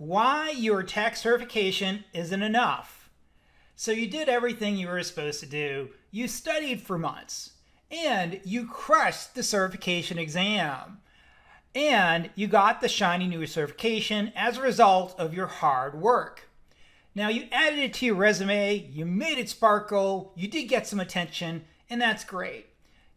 why your tech certification isn't enough. So you did everything you were supposed to do. You studied for months and you crushed the certification exam. And you got the shiny new certification as a result of your hard work. Now you added it to your resume, you made it sparkle, you did get some attention, and that's great.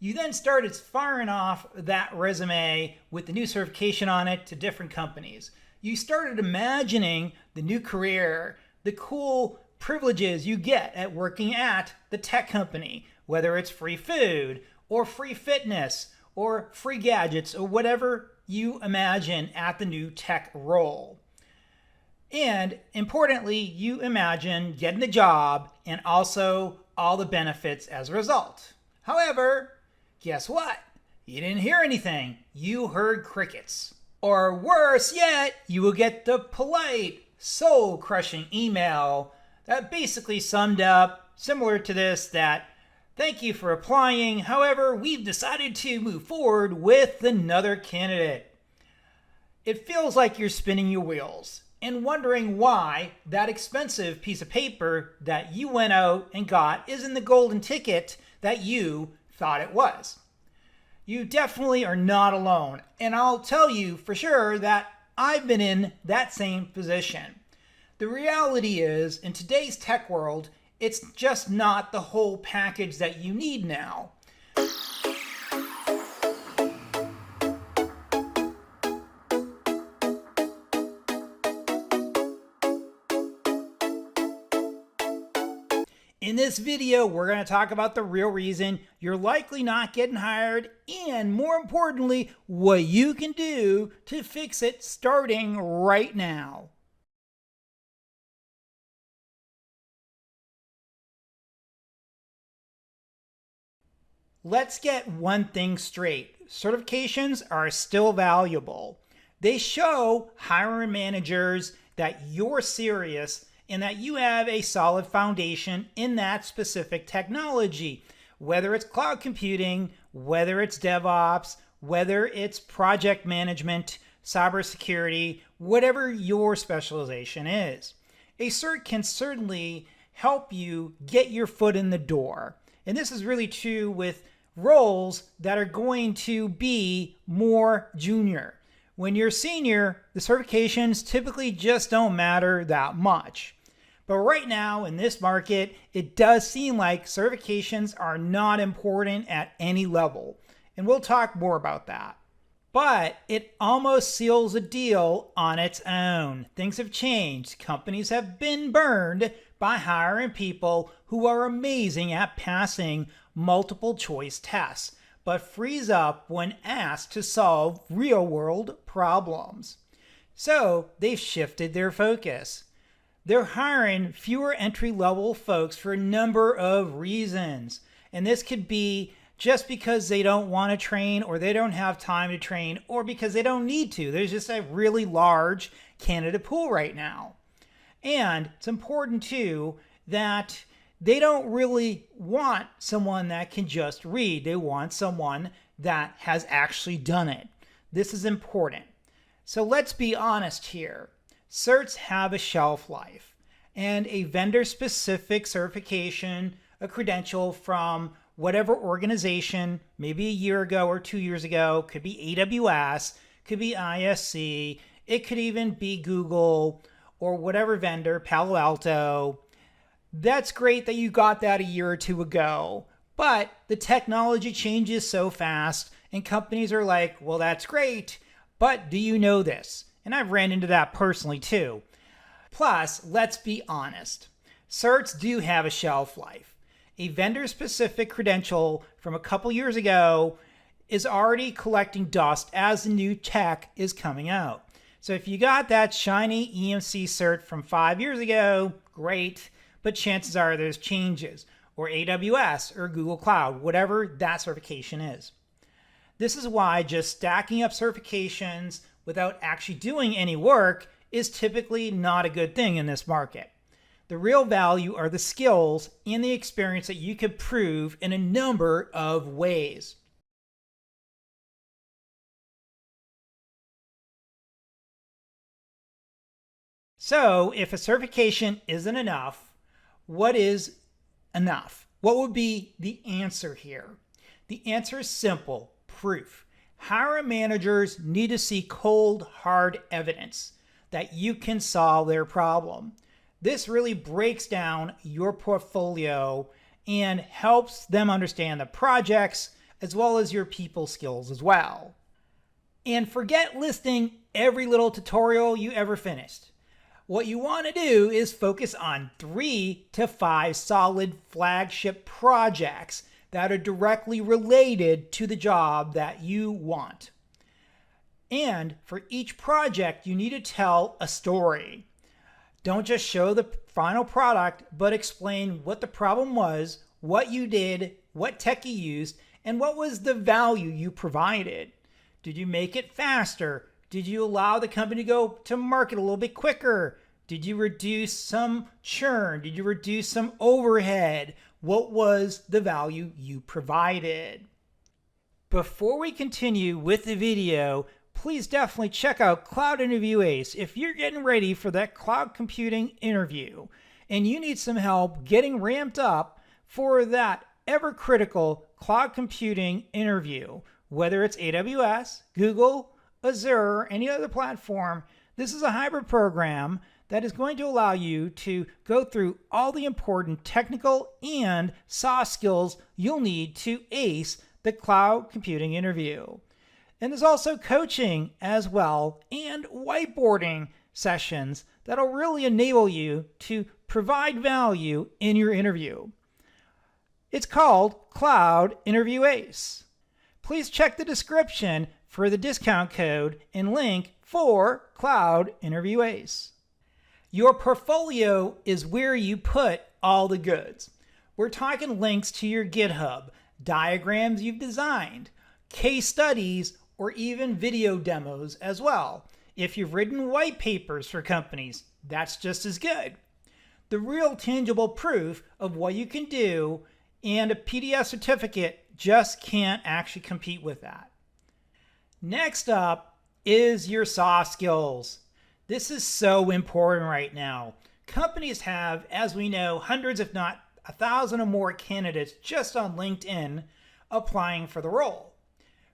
You then started firing off that resume with the new certification on it to different companies. You started imagining the new career, the cool privileges you get at working at the tech company, whether it's free food or free fitness or free gadgets or whatever you imagine at the new tech role. And importantly, you imagine getting the job and also all the benefits as a result. However, guess what? You didn't hear anything. You heard crickets. Or worse yet, you will get the polite, soul-crushing email that basically summed up, similar to this, that thank you for applying. However, we've decided to move forward with another candidate. It feels like you're spinning your wheels and wondering why that expensive piece of paper that you went out and got isn't the golden ticket that you thought it was. You definitely are not alone, and I'll tell you for sure that I've been in that same position. The reality is, in today's tech world, it's just not the whole package that you need now. In this video, we're going to talk about the real reason you're likely not getting hired and, more importantly, what you can do to fix it starting right now. Let's get one thing straight. Certifications are still valuable. They show hiring managers that you're serious and that you have a solid foundation in that specific technology, whether it's cloud computing, whether it's DevOps, whether it's project management, cybersecurity, whatever your specialization is. A cert can certainly help you get your foot in the door. And this is really true with roles that are going to be more junior. When you're senior, the certifications typically just don't matter that much. But right now in this market, it does seem like certifications are not important at any level. And we'll talk more about that. But it almost seals a deal on its own. Things have changed. Companies have been burned by hiring people who are amazing at passing multiple choice tests, but freeze up when asked to solve real-world problems. So they've shifted their focus. They're hiring fewer entry-level folks for a number of reasons. And this could be just because they don't want to train or they don't have time to train or because they don't need to. There's just a really large candidate pool right now. And it's important too that they don't really want someone that can just read. They want someone that has actually done it. This is important. So let's be honest here. Certs have a shelf life, and a vendor-specific certification, a credential from whatever organization, maybe a year ago or 2 years ago, could be AWS, could be ISC, it could even be Google or whatever vendor, Palo Alto. That's great that you got that a year or two ago, but the technology changes so fast and companies are like, well, that's great, but do you know this? And I've ran into that personally too. Plus, let's be honest, certs do have a shelf life. A vendor-specific credential from a couple years ago is already collecting dust as the new tech is coming out. So if you got that shiny EMC cert from 5 years ago, great, but chances are there's changes, or AWS or Google Cloud, whatever that certification is. This is why just stacking up certifications without actually doing any work is typically not a good thing in this market. The real value are the skills and the experience that you could prove in a number of ways. So if a certification isn't enough, what is enough? What would be the answer here? The answer is simple: proof. Hiring managers need to see cold, hard evidence that you can solve their problem. This really breaks down your portfolio and helps them understand the projects as well as your people skills as well. And forget listing every little tutorial you ever finished. What you want to do is focus on 3 to 5 solid flagship projects that are directly related to the job that you want. And for each project, you need to tell a story. Don't just show the final product, but explain what the problem was, what you did, what tech you used, and what was the value you provided. Did you make it faster? Did you allow the company to go to market a little bit quicker? Did you reduce some churn? Did you reduce some overhead? What was the value you provided? Before we continue with the video, please definitely check out Cloud Interview Ace if you're getting ready for that cloud computing interview and you need some help getting ramped up for that ever-critical cloud computing interview. Whether it's AWS, Google, Azure, or any other platform, this is a hybrid program that is going to allow you to go through all the important technical and soft skills you'll need to ace the cloud computing interview. And there's also coaching as well and whiteboarding sessions that'll really enable you to provide value in your interview. It's called Cloud Interview Ace. Please check the description for the discount code and link for Cloud Interview Ace. Your portfolio is where you put all the goods. We're talking links to your GitHub, diagrams you've designed, case studies, or even video demos as well. If you've written white papers for companies, that's just as good. The real tangible proof of what you can do, and a PDF certificate just can't actually compete with that. Next up is your soft skills. This is so important right now. Companies have, as we know, hundreds if not 1,000 or more candidates just on LinkedIn applying for the role.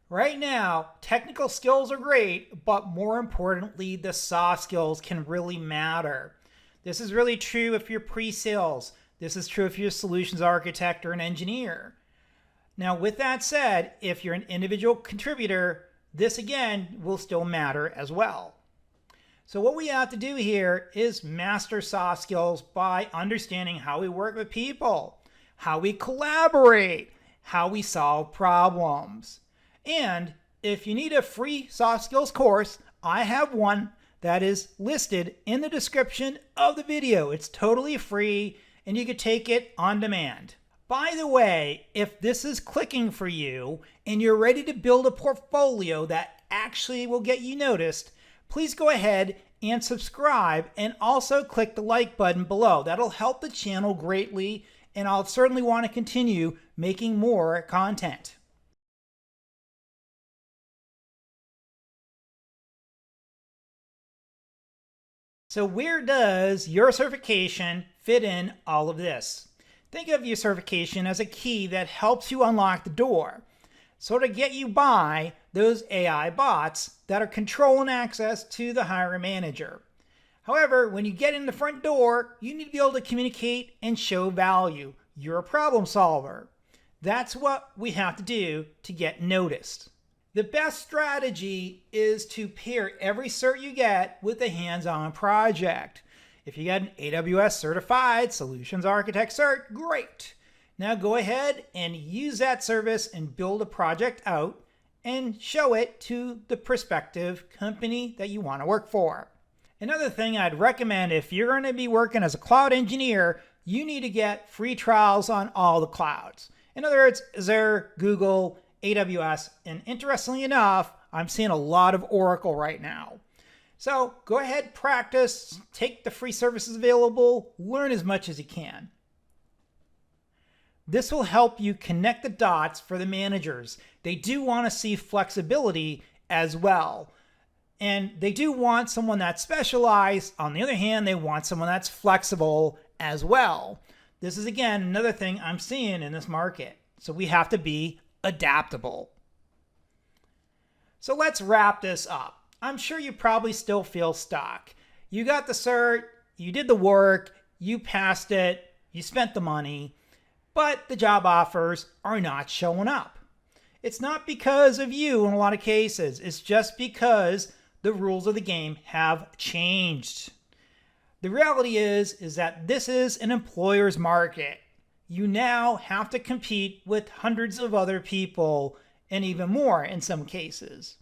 Right now, technical skills are great, but more importantly, the soft skills can really matter. This is really true if you're pre-sales. This is true if you're a solutions architect or an engineer. Now, with that said, if you're an individual contributor, this again will still matter as well. So what we have to do here is master soft skills by understanding how we work with people, how we collaborate, how we solve problems. And if you need a free soft skills course, I have one that is listed in the description of the video. It's totally free and you can take it on demand. By the way, if this is clicking for you and you're ready to build a portfolio that actually will get you noticed, please go ahead and subscribe and also click the like button below. That'll help the channel greatly, and I'll certainly want to continue making more content. So where does your certification fit in all of this? Think of your certification as a key that helps you unlock the door, so to get you by those AI bots that are controlling access to the hiring manager. However, when you get in the front door, you need to be able to communicate and show value. You're a problem solver. That's what we have to do to get noticed. The best strategy is to pair every cert you get with a hands-on project. If you get an AWS certified solutions architect cert, great. Now go ahead and use that service and build a project out and show it to the prospective company that you want to work for. Another thing I'd recommend, if you're going to be working as a cloud engineer, you need to get free trials on all the clouds. In other words, Azure, Google, AWS, and interestingly enough, I'm seeing a lot of Oracle right now. So go ahead, practice, take the free services available, learn as much as you can. This will help you connect the dots for the managers. They do want to see flexibility as well. And they do want someone that's specialized. On the other hand, they want someone that's flexible as well. This is, again, another thing I'm seeing in this market. So we have to be adaptable. So let's wrap this up. I'm sure you probably still feel stuck. You got the cert, you did the work, you passed it, you spent the money, but the job offers are not showing up. It's not because of you in a lot of cases. It's just because the rules of the game have changed. The reality is that this is an employer's market. You now have to compete with hundreds of other people and even more in some cases.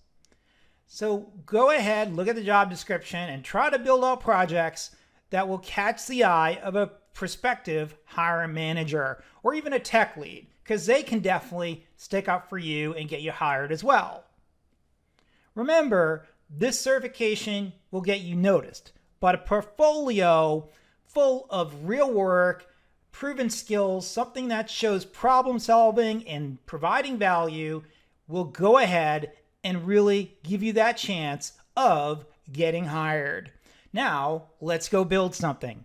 So go ahead, look at the job description and try to build out projects that will catch the eye of a prospective hiring manager or even a tech lead, because they can definitely stick up for you and get you hired as well. Remember, this certification will get you noticed, but a portfolio full of real work, proven skills, something that shows problem solving and providing value will go ahead and really give you that chance of getting hired. Now, let's go build something.